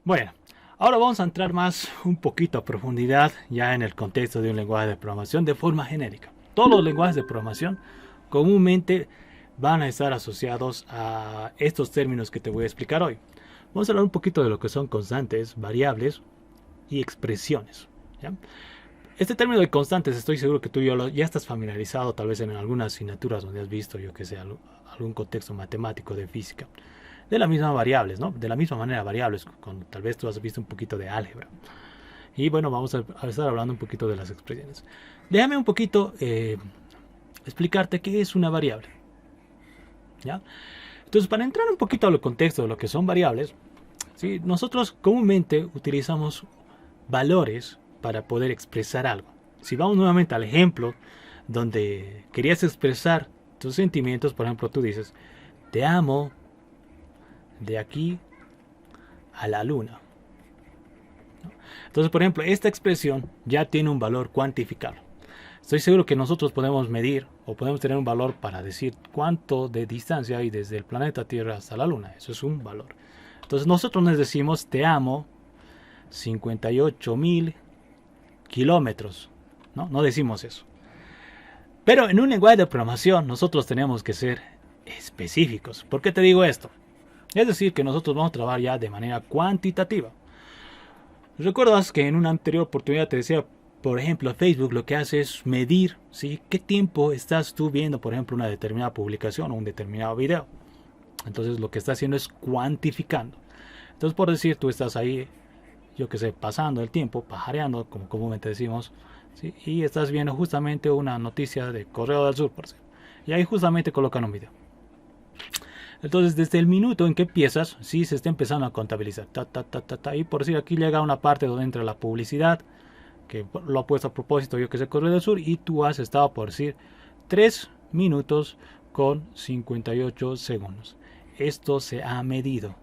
Bueno, ahora vamos a entrar más un poquito a profundidad ya en el contexto de un lenguaje de programación de forma genérica. Todos los lenguajes de programación comúnmente van a estar asociados a estos términos que te voy a explicar hoy. Vamos a hablar un poquito de lo que son constantes, variables y expresiones, ¿ya? Este término de constantes estoy seguro que tú ya estás familiarizado tal vez en algunas asignaturas donde has visto, yo que sé, algún contexto matemático de física. De la misma variables, ¿no? De la misma manera variables, cuando tal vez tú has visto un poquito de álgebra. Y bueno, vamos a estar hablando un poquito de las expresiones. Déjame un poquito explicarte qué es una variable, ¿ya? Entonces, para entrar un poquito al contexto de lo que son variables, ¿sí? Nosotros comúnmente utilizamos valores para poder expresar algo. Si vamos nuevamente al ejemplo donde querías expresar tus sentimientos, por ejemplo, tú dices, te amo de aquí a la luna. Entonces, por ejemplo, esta expresión ya tiene un valor cuantificable. Estoy seguro que nosotros podemos medir o podemos tener un valor para decir cuánto de distancia hay desde el planeta Tierra hasta la luna. Eso es un valor. Entonces nosotros nos decimos te amo 58.000 kilómetros. No decimos eso. Pero en un lenguaje de programación nosotros tenemos que ser específicos. ¿Por qué te digo esto? Es decir, que nosotros vamos a trabajar ya de manera cuantitativa. ¿Recuerdas que en una anterior oportunidad te decía, por ejemplo, Facebook lo que hace es medir, ¿sí?, qué tiempo estás tú viendo, por ejemplo, una determinada publicación o un determinado video? Entonces lo que está haciendo es cuantificando. Entonces, por decir, tú estás ahí, yo que sé, pasando el tiempo, pajareando, como comúnmente decimos, ¿sí?, y estás viendo justamente una noticia de Correo del Sur, por ejemplo, y ahí justamente colocan un video. Entonces, desde el minuto en que empiezas, sí se está empezando a contabilizar. Y por decir, aquí llega una parte donde entra la publicidad, que lo ha puesto a propósito, yo que sé, Correo del Sur, y tú has estado, por decir, 3 minutos con 58 segundos. Esto se ha medido.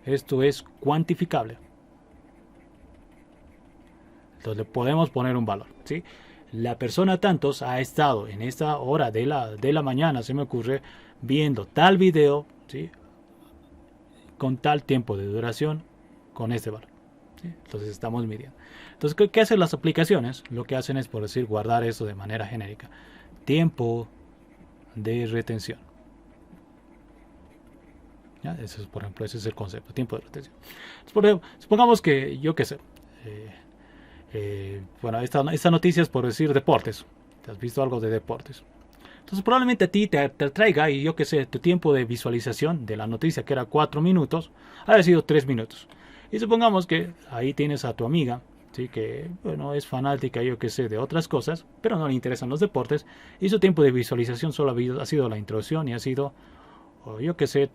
Esto es cuantificable. Entonces, le podemos poner un valor, ¿sí? La persona tantos ha estado en esta hora de la mañana, se me ocurre, viendo tal video, ¿sí?, con tal tiempo de duración, con este valor, ¿sí? Entonces estamos midiendo. Entonces, ¿qué hacen las aplicaciones? Lo que hacen es, por decir, guardar eso de manera genérica. Tiempo de retención. ¿Ya? Eso es, por ejemplo, ese es el concepto, tiempo de retención. Entonces, por ejemplo, supongamos que, yo qué sé, bueno, esta noticia es por decir deportes. ¿Te has visto algo de deportes? Entonces probablemente a ti te traiga, y yo que sé, tu tiempo de visualización de la noticia, que era 4 minutos, haya sido 3 minutos. Y supongamos que ahí tienes a tu amiga, ¿sí?, que, bueno, es fanática, yo que sé, de otras cosas, pero no le interesan los deportes, y su tiempo de visualización solo ha sido la introducción y ha sido, yo que sé,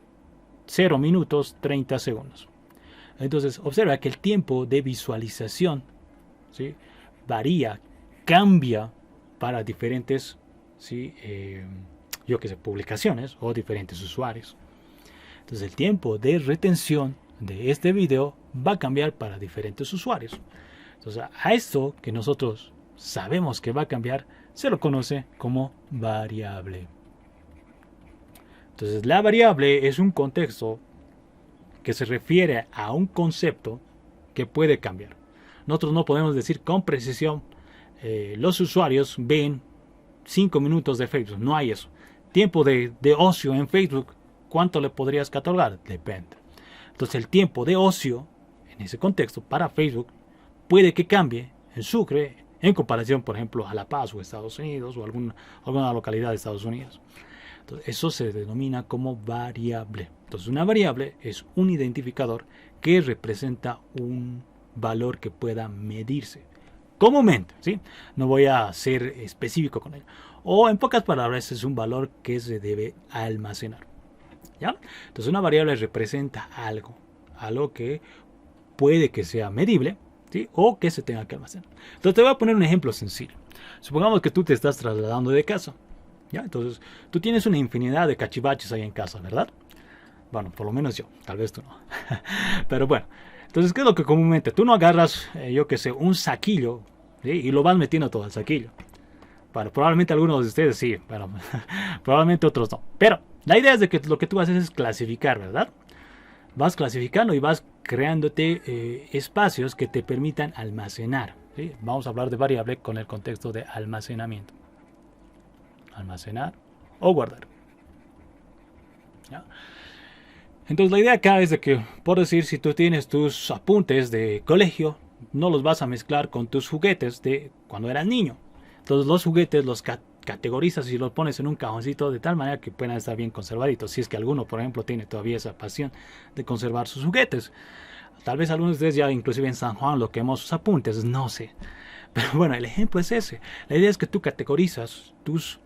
0 minutos 30 segundos. Entonces observa que el tiempo de visualización, ¿sí?, varía, cambia para diferentes, ¿sí?, yo que sé, publicaciones o diferentes usuarios. Entonces el tiempo de retención de este video va a cambiar para diferentes usuarios. Entonces a esto que nosotros sabemos que va a cambiar se lo conoce como variable. Entonces la variable es un contexto que se refiere a un concepto que puede cambiar. Nosotros no podemos decir con precisión los usuarios ven 5 minutos de Facebook. No hay eso. Tiempo de ocio en Facebook, ¿cuánto le podrías catalogar? Depende. Entonces el tiempo de ocio en ese contexto para Facebook puede que cambie en Sucre en comparación, por ejemplo, a La Paz o Estados Unidos o alguna localidad de Estados Unidos. Entonces, eso se denomina como variable. Entonces una variable es un identificador que representa un valor que pueda medirse comúnmente, ¿sí? No voy a ser específico con ello. O en pocas palabras, es un valor que se debe almacenar, ¿ya? Entonces una variable representa algo que puede que sea medible, ¿sí?, o que se tenga que almacenar. Entonces te voy a poner un ejemplo sencillo. Supongamos que tú te estás trasladando de casa, ¿ya? Entonces tú tienes una infinidad de cachivaches ahí en casa, ¿verdad? Bueno, por lo menos yo, tal vez tú no. Pero bueno, entonces, ¿qué es lo que comúnmente? Tú no agarras, yo que sé, un saquillo, ¿sí?, y lo vas metiendo todo al saquillo. Bueno, probablemente algunos de ustedes sí, pero probablemente otros no. Pero la idea es de que lo que tú haces es clasificar, ¿verdad? vas clasificando y vas creándote espacios que te permitan almacenar. ¿Sí? Vamos a hablar de variable con el contexto de almacenamiento. Almacenar o guardar. ¿Ya? Entonces la idea acá es de que, por decir, si tú tienes tus apuntes de colegio, no los vas a mezclar con tus juguetes de cuando eras niño. Entonces los juguetes los categorizas y los pones en un cajoncito de tal manera que puedan estar bien conservaditos. Si es que alguno, por ejemplo, tiene todavía esa pasión de conservar sus juguetes. Tal vez algunos de ustedes ya inclusive en San Juan lo quemó sus apuntes, no sé. Pero bueno, el ejemplo es ese. La idea es que tú categorizas tus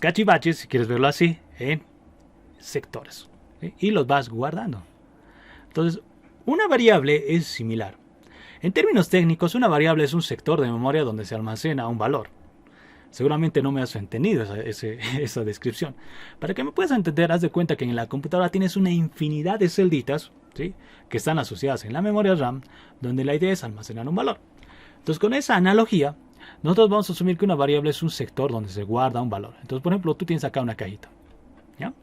cachivaches, si quieres verlo así, en sectores. ¿Sí? Y los vas guardando. Entonces, una variable es similar. En términos técnicos, una variable es un sector de memoria donde se almacena un valor. Seguramente no me has entendido esa descripción. Para que me puedas entender, haz de cuenta que en la computadora tienes una infinidad de celditas, ¿sí?, que están asociadas en la memoria RAM, donde la idea es almacenar un valor. Entonces, con esa analogía, nosotros vamos a asumir que una variable es un sector donde se guarda un valor. Entonces, por ejemplo, tú tienes acá una cajita, ¿ya?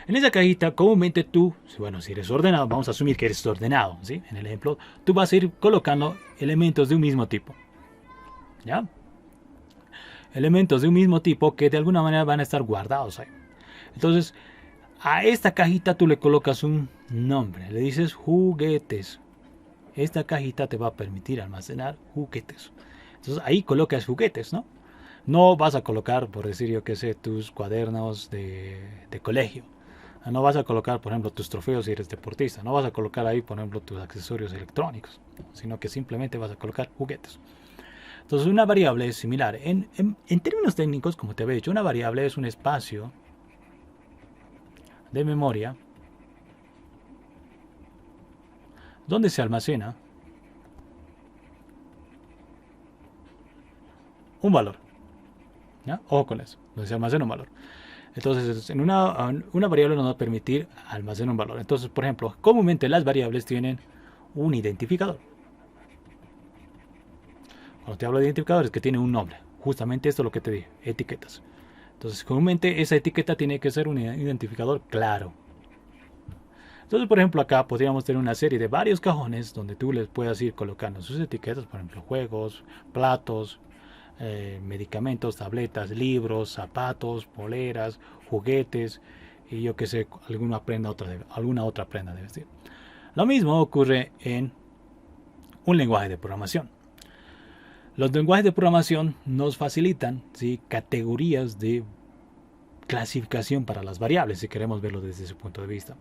En esa cajita, comúnmente tú, bueno, si eres ordenado, vamos a asumir que eres ordenado, ¿sí? En el ejemplo, tú vas a ir colocando elementos de un mismo tipo, ¿ya? Elementos de un mismo tipo que de alguna manera van a estar guardados ahí. Entonces, a esta cajita tú le colocas un nombre, le dices juguetes. Esta cajita te va a permitir almacenar juguetes. Entonces ahí colocas juguetes, ¿no? No vas a colocar, por decir yo qué sé, tus cuadernos de colegio. No vas a colocar, por ejemplo, tus trofeos si eres deportista. No vas a colocar ahí, por ejemplo, tus accesorios electrónicos. Sino que simplemente vas a colocar juguetes. Entonces una variable es similar. En términos técnicos, como te había dicho, una variable es un espacio de memoria donde se almacena un valor. ¿Ya? Ojo con eso, donde se almacena un valor. Entonces, en una variable nos va a permitir almacenar un valor. Entonces, por ejemplo, comúnmente las variables tienen un identificador. Cuando te hablo de identificadores, que tiene un nombre. Justamente esto es lo que te dije, etiquetas. Entonces, comúnmente esa etiqueta tiene que ser un identificador claro. Entonces, por ejemplo, acá podríamos tener una serie de varios cajones donde tú les puedas ir colocando sus etiquetas, por ejemplo, juegos, platos, medicamentos, tabletas, libros, zapatos, poleras, juguetes y yo que sé, alguna otra prenda de vestir. Lo mismo ocurre en un lenguaje de programación. Los lenguajes de programación nos facilitan, ¿sí?, categorías de clasificación para las variables, si queremos verlo desde ese punto de vista.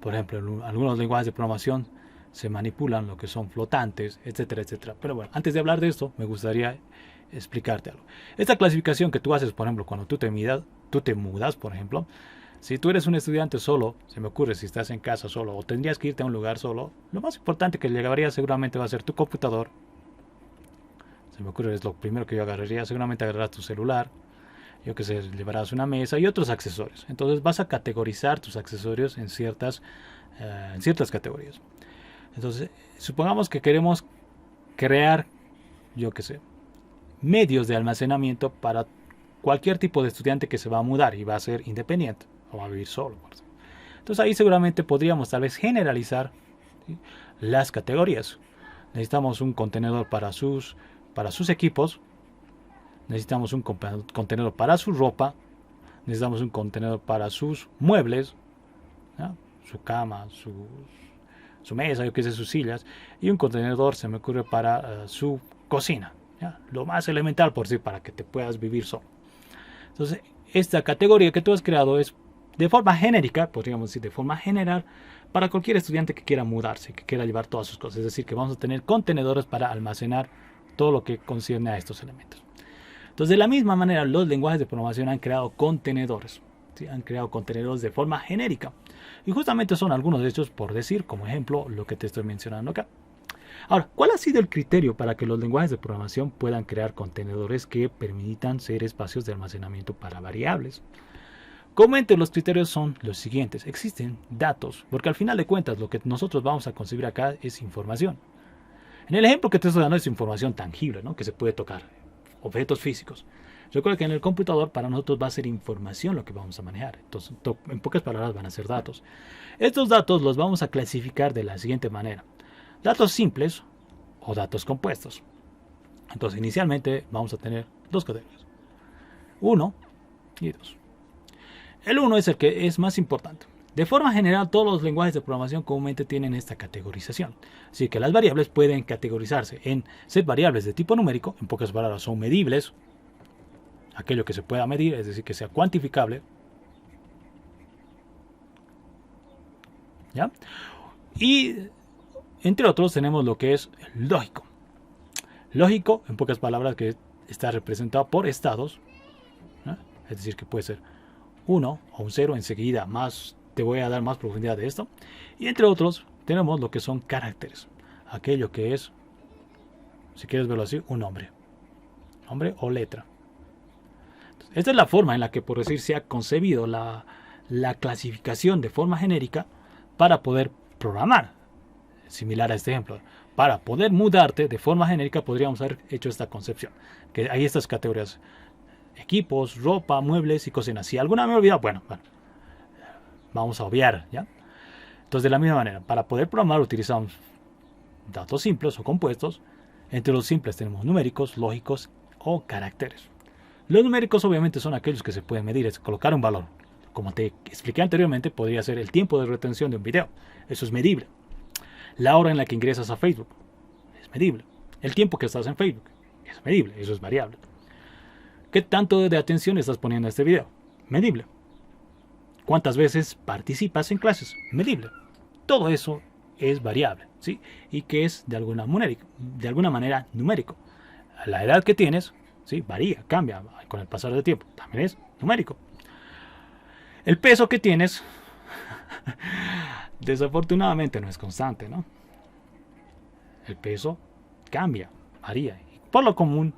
Por ejemplo, en algunos lenguajes de programación se manipulan lo que son flotantes, etcétera, etcétera. Pero bueno, antes de hablar de esto, me gustaría explicarte algo. Esta clasificación que tú haces, por ejemplo, cuando tú te mudas, por ejemplo, si tú eres un estudiante solo, se me ocurre, si estás en casa solo o tendrías que irte a un lugar solo, lo más importante que llegaría seguramente va a ser tu computador. Se me ocurre, es lo primero que yo agarraría. Seguramente agarrarás tu celular, yo que sé, llevarás una mesa y otros accesorios. Entonces vas a categorizar tus accesorios en ciertas categorías. Entonces, supongamos que queremos crear, yo que sé, medios de almacenamiento para cualquier tipo de estudiante que se va a mudar y va a ser independiente o va a vivir solo. Entonces ahí seguramente podríamos tal vez generalizar, ¿sí?, las categorías. Necesitamos un contenedor para sus equipos, necesitamos un contenedor para su ropa, necesitamos un contenedor para sus muebles, ¿no?, su cama, su mesa, yo qué sé, sus sillas, y un contenedor se me ocurre para su cocina, ¿ya?, lo más elemental, por decir, para que te puedas vivir solo. Entonces, esta categoría que tú has creado es de forma genérica, podríamos decir de forma general, para cualquier estudiante que quiera mudarse, que quiera llevar todas sus cosas. Es decir, que vamos a tener contenedores para almacenar todo lo que concierne a estos elementos. Entonces, de la misma manera, los lenguajes de programación han creado contenedores, ¿sí?, han creado contenedores de forma genérica. Y justamente son algunos de ellos, por decir, como ejemplo, lo que te estoy mencionando acá. Ahora, ¿cuál ha sido el criterio para que los lenguajes de programación puedan crear contenedores que permitan ser espacios de almacenamiento para variables? Comúnmente los criterios son los siguientes. Existen datos, porque al final de cuentas lo que nosotros vamos a concebir acá es información. En el ejemplo que te estoy dando es información tangible, ¿no?, que se puede tocar, objetos físicos. Recuerda que en el computador para nosotros va a ser información lo que vamos a manejar. Entonces, en pocas palabras van a ser datos. Estos datos los vamos a clasificar de la siguiente manera. Datos simples o datos compuestos. Entonces, inicialmente vamos a tener dos categorías. 1 y 2. El 1 es el que es más importante. De forma general, todos los lenguajes de programación comúnmente tienen esta categorización. Así que las variables pueden categorizarse en set variables de tipo numérico, en pocas palabras son medibles, aquello que se pueda medir, es decir, que sea cuantificable. ¿Ya? Y entre otros tenemos lo que es lógico. Lógico, en pocas palabras, que está representado por estados, ¿no? Es decir, que puede ser 1 o un 0, enseguida más te voy a dar más profundidad de esto. Y entre otros tenemos lo que son caracteres, aquello que es, si quieres verlo así, un nombre o letra. Entonces, esta es la forma en la que, por decir, se ha concebido la clasificación de forma genérica para poder programar. Similar a este ejemplo, para poder mudarte de forma genérica podríamos haber hecho esta concepción, que hay estas categorías: equipos, ropa, muebles y cocinas. Si alguna me he olvidado, bueno, vamos a obviar, ¿ya? Entonces, de la misma manera, para poder programar utilizamos datos simples o compuestos. Entre los simples tenemos numéricos, lógicos o caracteres. Los numéricos obviamente son aquellos que se pueden medir, es colocar un valor. Como te expliqué anteriormente, podría ser el tiempo de retención de un video. Eso es medible. La hora en la que ingresas a Facebook es medible. El tiempo que estás en Facebook es medible, eso es variable. ¿Qué tanto de atención estás poniendo a este video? Medible. ¿Cuántas veces participas en clases? Medible. Todo eso es variable, ¿sí? Y que es de alguna manera numérico. La edad que tienes, ¿sí? Varía, cambia con el pasar del tiempo. También es numérico. El peso que tienes desafortunadamente no es constante, ¿no? El peso cambia, varía, y por lo común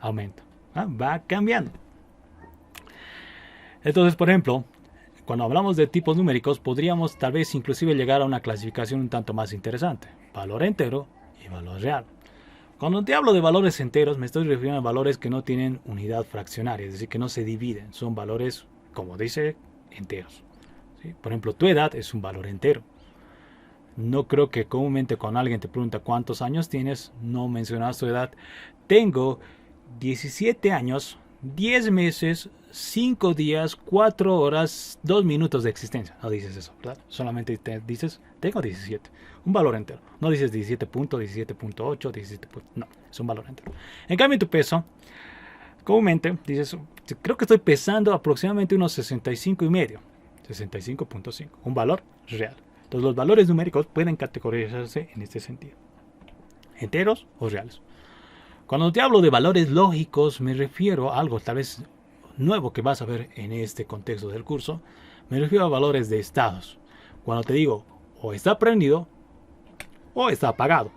aumenta, va cambiando. Entonces, por ejemplo, cuando hablamos de tipos numéricos, podríamos tal vez inclusive llegar a una clasificación un tanto más interesante: valor entero y valor real. Cuando te hablo de valores enteros, me estoy refiriendo a valores que no tienen unidad fraccionaria, es decir, que no se dividen, son valores, como dice, enteros. ¿Sí? Por ejemplo, tu edad es un valor entero. No creo que comúnmente cuando alguien te pregunta cuántos años tienes, no mencionas tu edad. Tengo 17 años, 10 meses, 5 días, 4 horas, 2 minutos de existencia. No dices eso, ¿verdad? Solamente te dices, tengo 17. Un valor entero. No dices 17.8, 17. No, es un valor entero. En cambio, tu peso, comúnmente dices, creo que estoy pesando aproximadamente unos 65 y medio. 65.5. Un valor real. Entonces, los valores numéricos pueden categorizarse en este sentido: enteros o reales. Cuando te hablo de valores lógicos, me refiero a algo tal vez nuevo que vas a ver en este contexto del curso. Me refiero a valores de estados. Cuando te digo o está prendido o está apagado,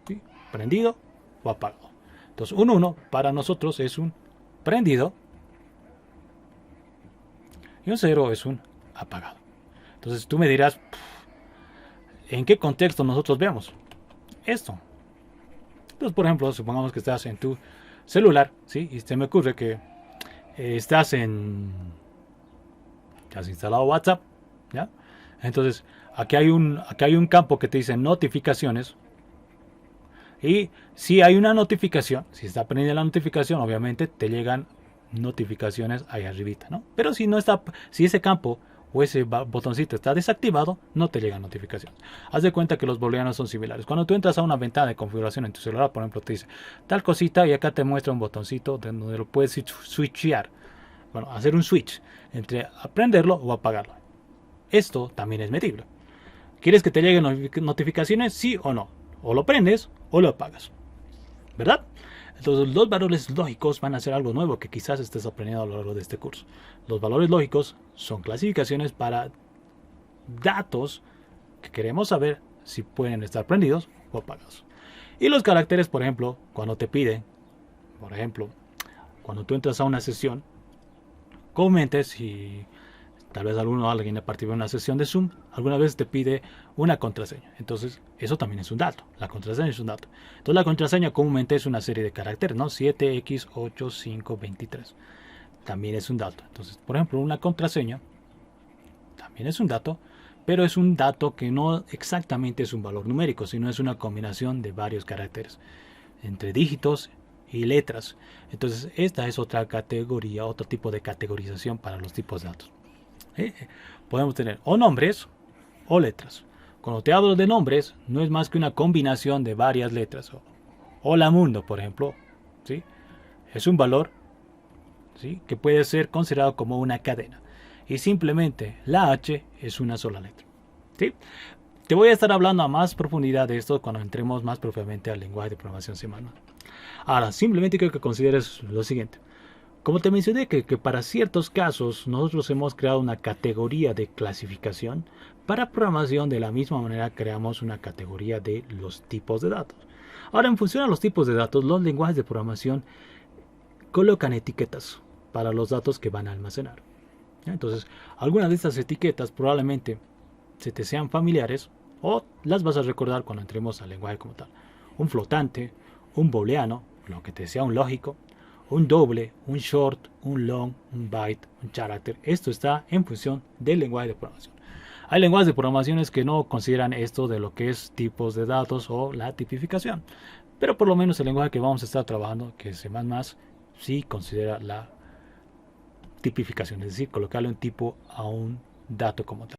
¿sí? Prendido o apagado. Entonces, un 1 para nosotros es un prendido y un 0 es un apagado. Entonces, tú me dirás, ¿en qué contexto nosotros vemos esto? Entonces, por ejemplo, supongamos que estás en tu celular, ¿sí? Y se me ocurre que has instalado WhatsApp, ¿ya? Entonces, aquí hay un campo que te dice notificaciones. Y si hay una notificación, si está prendida la notificación, obviamente te llegan notificaciones ahí arribita, ¿no? Pero si no está, si ese campo o ese botoncito está desactivado, no te llegan notificaciones. Haz de cuenta que los booleanos son similares. Cuando tú entras a una ventana de configuración en tu celular, por ejemplo, te dice tal cosita y acá te muestra un botoncito donde lo puedes switchear. Bueno, hacer un switch entre prenderlo o apagarlo. Esto también es medible. ¿Quieres que te lleguen notificaciones? Sí o no. O lo prendes o lo apagas. ¿Verdad? Entonces, los valores lógicos van a ser algo nuevo que quizás estés aprendiendo a lo largo de este curso. Los valores lógicos son clasificaciones para datos que queremos saber si pueden estar prendidos o apagados. Y los caracteres, por ejemplo, cuando te piden, por ejemplo, cuando tú entras a una sesión, comúnmente si Tal vez alguien a partir de una sesión de Zoom, alguna vez te pide una contraseña. Entonces, eso también es un dato. La contraseña es un dato. Entonces, la contraseña comúnmente es una serie de caracteres, ¿no? 7x8523. También es un dato. Entonces, por ejemplo, una contraseña también es un dato, pero es un dato que no exactamente es un valor numérico, sino es una combinación de varios caracteres, entre dígitos y letras. Entonces, esta es otra categoría, otro tipo de categorización para los tipos de datos. Podemos tener o nombres o letras. Cuando te hablo de nombres, no es más que una combinación de varias letras. Hola mundo, por ejemplo, ¿sí? Es un valor, ¿sí?, que puede ser considerado como una cadena. Y simplemente la H es una sola letra, ¿sí? Te voy a estar hablando a más profundidad de esto cuando entremos más profundamente al lenguaje de programación C++. Ahora, simplemente quiero que consideres lo siguiente. Como te mencioné que para ciertos casos nosotros hemos creado una categoría de clasificación, para programación de la misma manera creamos una categoría de los tipos de datos. Ahora, en función a los tipos de datos, los lenguajes de programación colocan etiquetas para los datos que van a almacenar. Entonces, algunas de estas etiquetas probablemente se te sean familiares o las vas a recordar cuando entremos al lenguaje como tal. Un flotante, un booleano, lo que te sea un lógico, un doble, un short, un long, un byte, un character. Esto está en función del lenguaje de programación. Hay lenguajes de programaciones que no consideran esto de lo que es tipos de datos o la tipificación. Pero por lo menos el lenguaje que vamos a estar trabajando, que es C++, sí considera la tipificación, es decir, colocarle un tipo a un dato como tal.